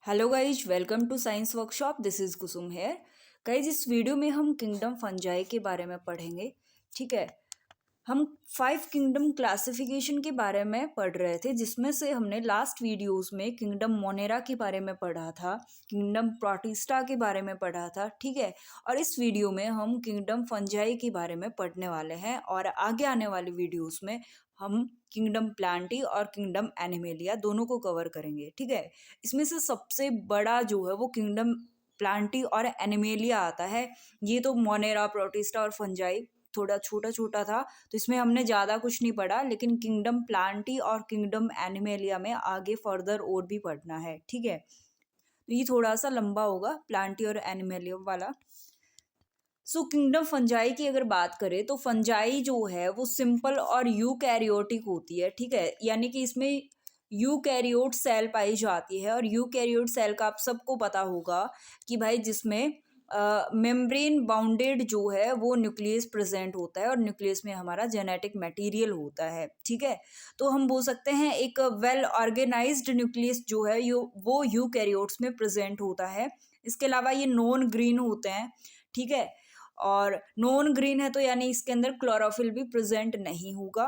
Hello guys, welcome to science workshop. This is Kusum here. Guys, इस video में हम kingdom fungi के बारे में पढ़ेंगे। ठीक है। हम 5 किंगडम क्लासिफिकेशन के बारे में पढ़ रहे थे, जिसमें से हमने लास्ट वीडियोस में किंगडम मोनेरा के बारे में पढ़ा था, किंगडम प्रोटिस्टा के बारे में पढ़ा था। ठीक है। और इस वीडियो में हम किंगडम फंजाई के बारे में पढ़ने वाले हैं, और आगे आने वाली वीडियोस में हम किंगडम प्लांटी और किंगडम एनिमेलिया दोनों को कवर करेंगे। ठीक है। इसमें से सबसे बड़ा जो है वो किंगडम प्लांटी और एनिमेलिया आता है। ये तो मोनेरा, प्रोटिस्टा और फंजाई थोड़ा छोटा छोटा था, तो इसमें हमने ज़्यादा कुछ नहीं पढ़ा, लेकिन किंगडम प्लांटी और किंगडम एनिमेलिया में आगे फर्दर और भी पढ़ना है। ठीक है। तो ये थोड़ा सा लंबा होगा, प्लांटी और एनिमेलिया वाला। किंगडम फंजाई की अगर बात करें तो फंजाई जो है वो सिंपल और यूकैरियोटिक होती है। ठीक है। यानी कि इसमें यूकैरियोट सेल पाई जाती है, और यूकैरियोट सेल का आप सबको पता होगा कि भाई जिसमें मेम्ब्रेन बाउंडेड जो है वो न्यूक्लियस प्रेजेंट होता है, और न्यूक्लियस में हमारा जेनेटिक मटेरियल होता है। ठीक है। तो हम बोल सकते हैं एक वेल ऑर्गेनाइज्ड न्यूक्लियस जो है वो यूकैरियोट्स में प्रेजेंट होता है। इसके अलावा ये नॉन ग्रीन होते हैं। ठीक है। और नॉन ग्रीन है तो यानी इसके अंदर क्लोरोफिल भी प्रेजेंट नहीं होगा।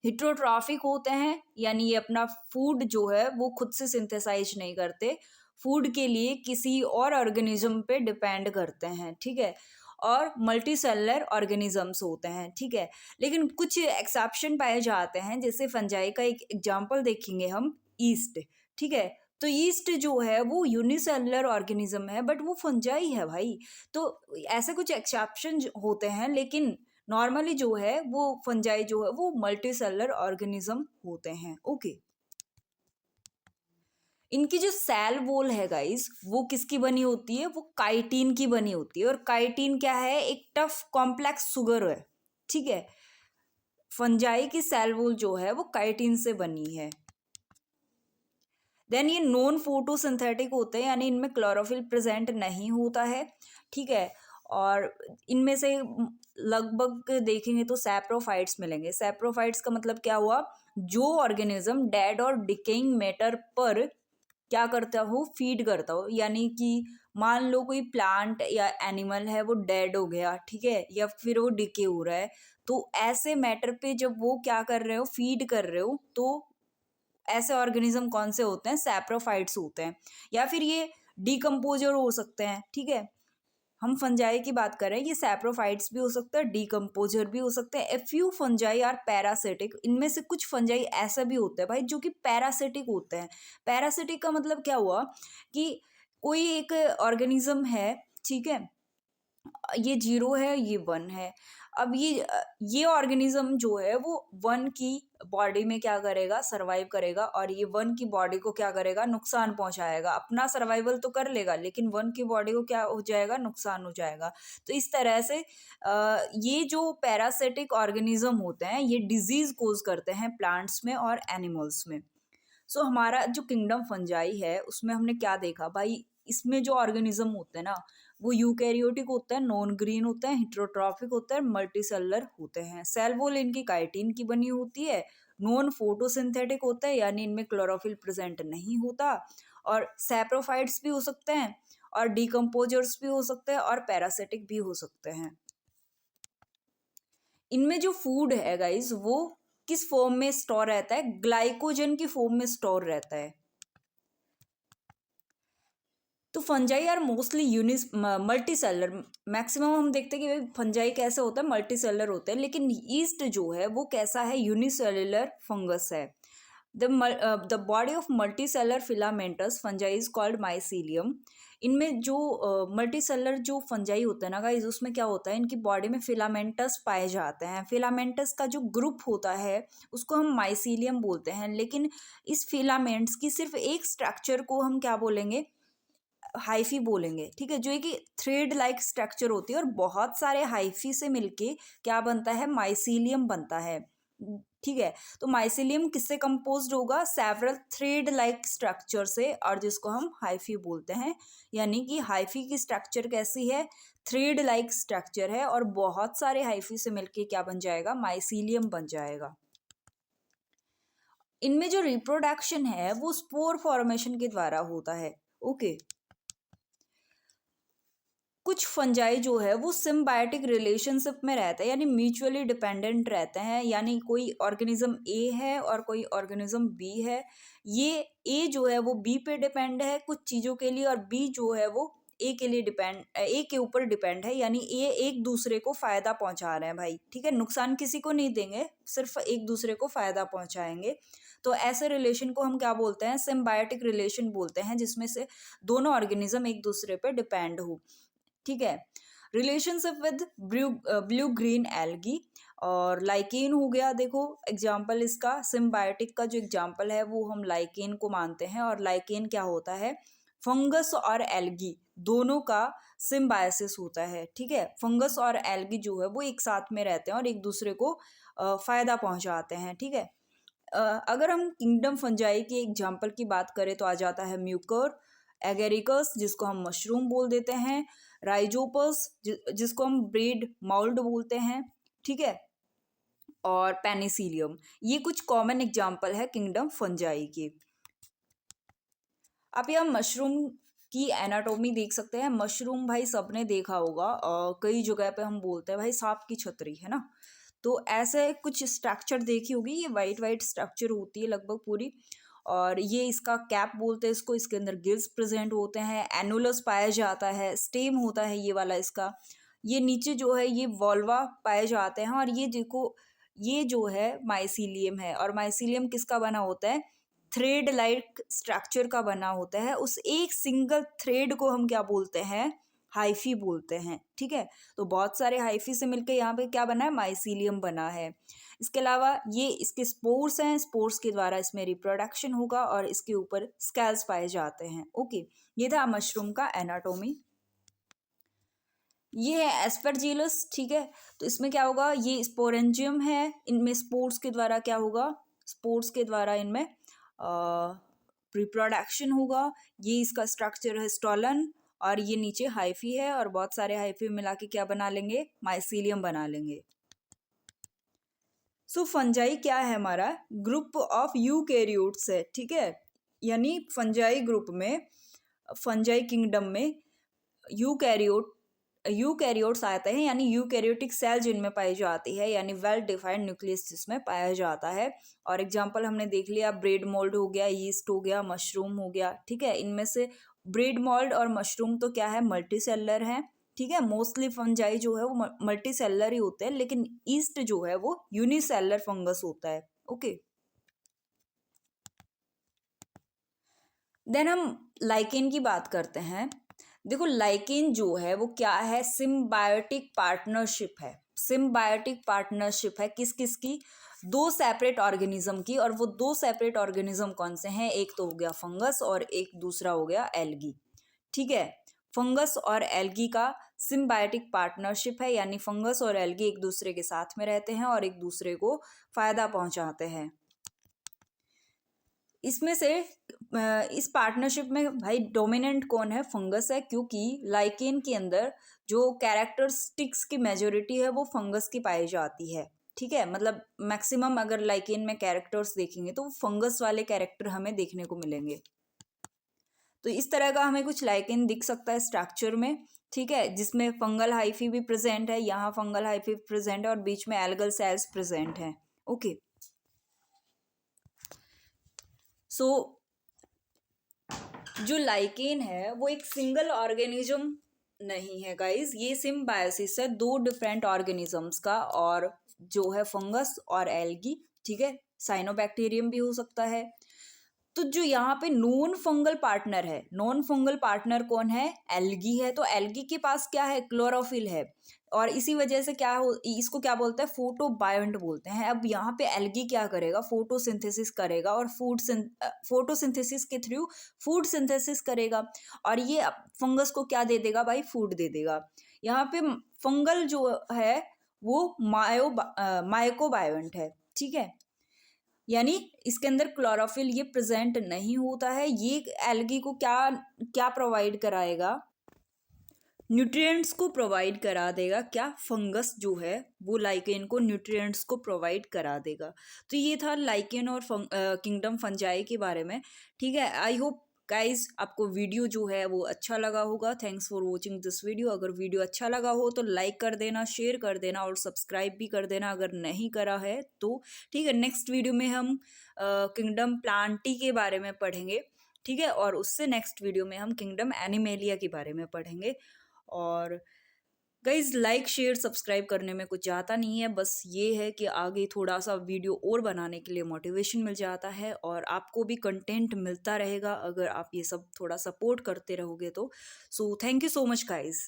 हिट्रोट्रॉफिक होते हैं, यानी ये अपना फूड जो है वो खुद से सिंथेसाइज नहीं करते, फूड के लिए किसी और ऑर्गेनिज्म पे डिपेंड करते हैं। ठीक है। और मल्टी सेलुलर ऑर्गेनिजम्स होते हैं। ठीक है। लेकिन कुछ एक्सेप्शन पाए जाते हैं, जैसे फंजाई का एक एग्जांपल देखेंगे हम, ईस्ट। ठीक है। तो ईस्ट जो है वो यूनिसेलुलर ऑर्गेनिज्म है, बट वो फंजाई है भाई। तो ऐसे कुछ एक्सेप्शन होते हैं, लेकिन नॉर्मली जो है वो फंजाई जो है वो मल्टी सेलुलर ऑर्गेनिज्म होते हैं। ओके। इनकी जो सेल वॉल है गाइस, वो किसकी बनी होती है? वो काइटिन की बनी होती है। और काइटिन क्या है? एक टफ कॉम्प्लेक्स शुगर है। ठीक है। फंजाई की सेल वॉल जो है वो काइटिन से बनी है। देन ये नॉन फोटोसिंथेटिक होते हैं, यानी इनमें क्लोरोफिल प्रेजेंट नहीं होता है। ठीक है। और इनमें से लगभग देखेंगे तो सैप्रोफाइट्स मिलेंगे। सैप्रोफाइट्स का मतलब क्या हुआ? जो ऑर्गेनिज्म डेड और डिकेइंग मैटर पर क्या करता हो? फीड करता हो। यानी कि मान लो कोई प्लांट या एनिमल है, वो डेड हो गया, ठीक है, या फिर वो डिके हो रहा है, तो ऐसे मैटर पे जब वो क्या कर रहे हो? फीड कर रहे हो, तो ऐसे ऑर्गेनिज्म कौन से होते हैं? सैप्रोफाइट्स होते हैं। या फिर ये डीकम्पोजर हो सकते हैं। ठीक है। हम फंजाई की बात कर रहे हैं, ये सैप्रोफाइट्स भी हो सकते हैं, डीकम्पोजर भी हो सकते हैं। A few fungi are parasitic. इनमें से कुछ फंजाई ऐसा भी होता है भाई जो कि पैरासिटिक होते हैं। पैरासिटिक का मतलब क्या हुआ कि कोई एक ऑर्गेनिज्म है, ठीक है, ये 0 है, ये 1 है। अब ये ऑर्गेनिज्म जो है वो 1 की बॉडी में क्या करेगा? सर्वाइव करेगा, और ये 1 की बॉडी को क्या करेगा? नुकसान पहुंचाएगा। अपना सर्वाइवल तो कर लेगा, लेकिन 1 की बॉडी को क्या हो जाएगा? नुकसान हो जाएगा। तो इस तरह से ये जो पैरासिटिक ऑर्गेनिज्म होते हैं, ये डिजीज कोज करते हैं प्लांट्स में और एनिमल्स में। हमारा जो किंगडम फंजाई है उसमें हमने क्या देखा भाई? इसमें जो ऑर्गेनिज्म होते हैं ना, वो यूकैरियोटिक होते हैं, नॉन ग्रीन होते हैं, हिट्रोट्रॉफिक होते हैं, मल्टी सेलुलर होते हैं। सेल वॉल इनकी काइटिन की बनी होती है। नॉन फोटोसिंथेटिक होता है, यानी इनमें क्लोरोफिल प्रेजेंट नहीं होता। और सैप्रोफाइट्स भी हो सकते हैं, और डीकम्पोजर्स भी हो सकते हैं, और पैरासिटिक भी हो सकते हैं। इनमें जो फूड है गाइस, वो किस फॉर्म में स्टोर रहता है? ग्लाइकोजन की फॉर्म में स्टोर रहता है। तो fungi are mostly unis multicellular. Maximum हम देखते हैं कि फंजाई कैसे होता है? मल्टी सेलर होते हैं। लेकिन ईस्ट जो है वो कैसा है? यूनिसेलुलर फंगस है। The body of multi cellular filamentous fungi is called mycelium. इनमें जो मल्टी सेलर जो फंजाई होता है ना गाइस, उसमें क्या होता है? इनकी बॉडी में फिलामेंटस पाए जाते हैं। फिलामेंटस का जो ग्रुप होता है उसको हम माइसीलियम बोलते हैं। लेकिन इस फिलामेंट्स की सिर्फ एक स्ट्रक्चर को हम क्या बोलेंगे? हाइफी बोलेंगे। ठीक है। जो एक थ्रेड लाइक स्ट्रक्चर होती है, और बहुत सारे हाइफी से मिलके क्या बनता है? माइसीलियम बनता है। ठीक है। तो माइसीलियम किससे कंपोज्ड होगा? सेवरल थ्रेड लाइक स्ट्रक्चर से, और जिसको हम हाइफी बोलते हैं। यानी कि हाइफी की स्ट्रक्चर कैसी है? थ्रेड लाइक स्ट्रक्चर है, और बहुत सारे हाइफी से मिलके क्या बन जाएगा? माइसीलियम बन जाएगा। इनमें जो रिप्रोडक्शन है वो स्पोर फॉर्मेशन के द्वारा होता है। ओके, कुछ फंजाई जो है वो सिम्बायोटिक रिलेशनशिप में रहते हैं, यानी म्यूचुअली डिपेंडेंट रहते हैं, यानी कोई ऑर्गेनिज्म ए है और कोई ऑर्गेनिज्म बी है। ये ए जो है वो बी पे डिपेंड है कुछ चीज़ों के लिए, और बी जो है वो ए के लिए ए के ऊपर डिपेंड है, यानी ए एक दूसरे को फायदा पहुंचा रहे हैं भाई। ठीक है, नुकसान किसी को नहीं देंगे, सिर्फ एक दूसरे को फायदा पहुंचाएंगे। तो ऐसे रिलेशन को हम क्या बोलते हैं? सिम्बायोटिक रिलेशन बोलते हैं, जिसमें से दोनों ऑर्गेनिज्म एक दूसरे पे डिपेंड हो। ठीक है, relationship with blue green algae और लाइकेन हो गया। देखो एग्जाम्पल इसका, सिम्बायोटिक का जो एग्जाम्पल है वो हम लाइकेन को मानते हैं। और लाइकेन क्या होता है? फंगस और एल्गी दोनों का सिम्बायोसिस होता है। ठीक है, फंगस और एल्गी जो है वो एक साथ में रहते हैं और एक दूसरे को फायदा पहुंचाते हैं। ठीक है, अगर हम किंगडम फंजाई के एग्जाम्पल की बात करें तो आ जाता है म्यूकर, एगेरिकस जिसको हम मशरूम बोल देते हैं, राइजोपस जिसको हम ब्रेड माउल्ड बोलते हैं। ठीक है, और पेनिसिलियम। ये कुछ कॉमन एग्जाम्पल है किंगडम फंजाई के। आप यहाँ मशरूम की एनाटोमी देख सकते हैं। मशरूम भाई सबने देखा होगा, कई जगह पे हम बोलते हैं भाई सांप की छतरी, है ना। तो ऐसे कुछ स्ट्रक्चर देखी होगी, ये वाइट वाइट स्ट्रक्चर होती है लगभग पूरी, और ये इसका कैप बोलते हैं इसको। इसके अंदर गिल्स प्रेजेंट होते हैं, एनुलस पाया जाता है, स्टेम होता है ये वाला इसका। ये नीचे जो है ये वॉल्वा पाए जाते हैं, और ये देखो ये जो है माइसीलियम है, और माइसीलियम किसका बना होता है? थ्रेड लाइक स्ट्रक्चर का बना होता है। उस एक सिंगल थ्रेड को हम क्या बोलते हैं? हाइफी बोलते हैं। ठीक है, तो बहुत सारे हाइफी से मिलकर यहाँ पे क्या बना है? माइसीलियम बना है। इसके अलावा ये इसके स्पोर्स हैं, स्पोर्स के द्वारा इसमें रिप्रोडक्शन होगा और इसके ऊपर स्केल्स पाए जाते हैं। ओके, ये था मशरूम का एनाटोमी। ये है एस्परजिलस। ठीक है, तो इसमें क्या होगा? ये स्पोरेंजियम है, इनमें स्पोर्स के द्वारा क्या होगा? स्पोर्स के द्वारा इनमें रिप्रोडक्शन होगा। ये इसका स्ट्रक्चर है स्टॉलन, और ये नीचे हाइफी है, और बहुत सारे हाइफी मिला के क्या बना लेंगे? माइसीलियम बना लेंगे। सो फंजाई क्या है? हमारा ग्रुप ऑफ यूकैरियोट्स है। ठीक है, यानी फंजाई ग्रुप में, फंजाई किंगडम में यूकैरियोट्स आते हैं, यानी यूकैरियोटिक सेल जिनमें पाई जाती है, यानी वेल डिफाइंड न्यूक्लियस जिसमें पाया जाता है। और एग्जांपल हमने देख लिया, ब्रेड मोल्ड हो गया, यीस्ट हो गया, मशरूम हो गया। ठीक है, इनमें से ब्रेड मोल्ड और मशरूम तो क्या है? मल्टी सेलर हैं। ठीक है, मोस्टली फंजाई जो है वो मल्टी सेलर ही होते हैं, लेकिन ईस्ट जो है वो यूनिसेलर फंगस होता है। ओके, देन हम लाइकेन की बात करते हैं। देखो लाइकेन जो है वो क्या है? सिम्बायोटिक पार्टनरशिप है। सिम्बायोटिक पार्टनरशिप है किस किस की? दो सेपरेट ऑर्गेनिज्म की। और वो दो सेपरेट ऑर्गेनिज्म कौन से हैं? एक तो हो गया फंगस और एक दूसरा हो गया एल्गी। ठीक है, फंगस और एल्गी का सिम्बायोटिक पार्टनरशिप है, यानी फंगस और एल्गी एक दूसरे के साथ में रहते हैं और एक दूसरे को फायदा पहुंचाते हैं। इसमें से इस पार्टनरशिप में भाई डोमिनेंट कौन है? फंगस है, क्योंकि लाइकेन के अंदर जो कैरेक्टरिस्टिक्स की मेजोरिटी है वो फंगस की पाई जाती है। ठीक है, मतलब मैक्सिमम अगर लाइकेन में कैरेक्टर्स देखेंगे तो फंगस वाले कैरेक्टर हमें देखने को मिलेंगे। तो इस तरह का हमें कुछ लाइकेन दिख सकता है स्ट्रक्चर में। ठीक है, जिसमें फंगल हाइफी भी प्रेजेंट है, यहाँ फंगल हाइफी प्रेजेंट है, और बीच में एल्गल सेल्स प्रेजेंट हैं। ओके, सो जो लाइकेन है वो एक सिंगल ऑर्गेनिज्म नहीं है गाइस, ये सिम्बायोसिस है दो डिफरेंट ऑर्गेनिजम्स का, और जो है फंगस और एल्गी। ठीक है, साइनोबैक्टीरियम भी हो सकता है। तो जो यहाँ पे नॉन फंगल पार्टनर है, नॉन फंगल पार्टनर कौन है? एल्गी है। तो एल्गी के पास क्या है? क्लोरोफिल है, और इसी वजह से क्या हो, इसको क्या बोलते हैं? फोटोबायोंट बोलते हैं। अब यहाँ पे एल्गी क्या करेगा? फोटोसिंथेसिस करेगा, और फोटोसिंथेसिस के थ्रू फूड सिंथेसिस करेगा, और ये फंगस को क्या दे देगा भाई? फूड दे देगा। यहाँ पे फंगल जो है वो माइकोबायोंट है। ठीक है, यानी इसके अंदर क्लोरोफिल ये प्रेजेंट नहीं होता है। ये एल्गी को क्या क्या प्रोवाइड कराएगा? न्यूट्रिएंट्स को प्रोवाइड करा देगा। क्या? फंगस जो है वो लाइकेन को न्यूट्रिएंट्स को प्रोवाइड करा देगा। तो ये था लाइकेन और किंगडम फंजाई के बारे में। ठीक है, आई होप गाइज आपको वीडियो जो है वो अच्छा लगा होगा। Thanks for watching this video. अगर वीडियो अच्छा लगा हो तो लाइक कर देना, शेयर कर देना और सब्सक्राइब भी कर देना अगर नहीं करा है तो। ठीक है, नेक्स्ट वीडियो में हम किंगडम प्लांटी के बारे में पढ़ेंगे। ठीक है, और उससे नेक्स्ट वीडियो में हम किंगडम एनिमेलिया के बारे में पढ़ेंगे। और गाइज लाइक शेयर सब्सक्राइब करने में कुछ जाता नहीं है, बस ये है कि आगे थोड़ा सा वीडियो और बनाने के लिए मोटिवेशन मिल जाता है और आपको भी कंटेंट मिलता रहेगा अगर आप ये सब थोड़ा सपोर्ट करते रहोगे तो। So thank you so much guys.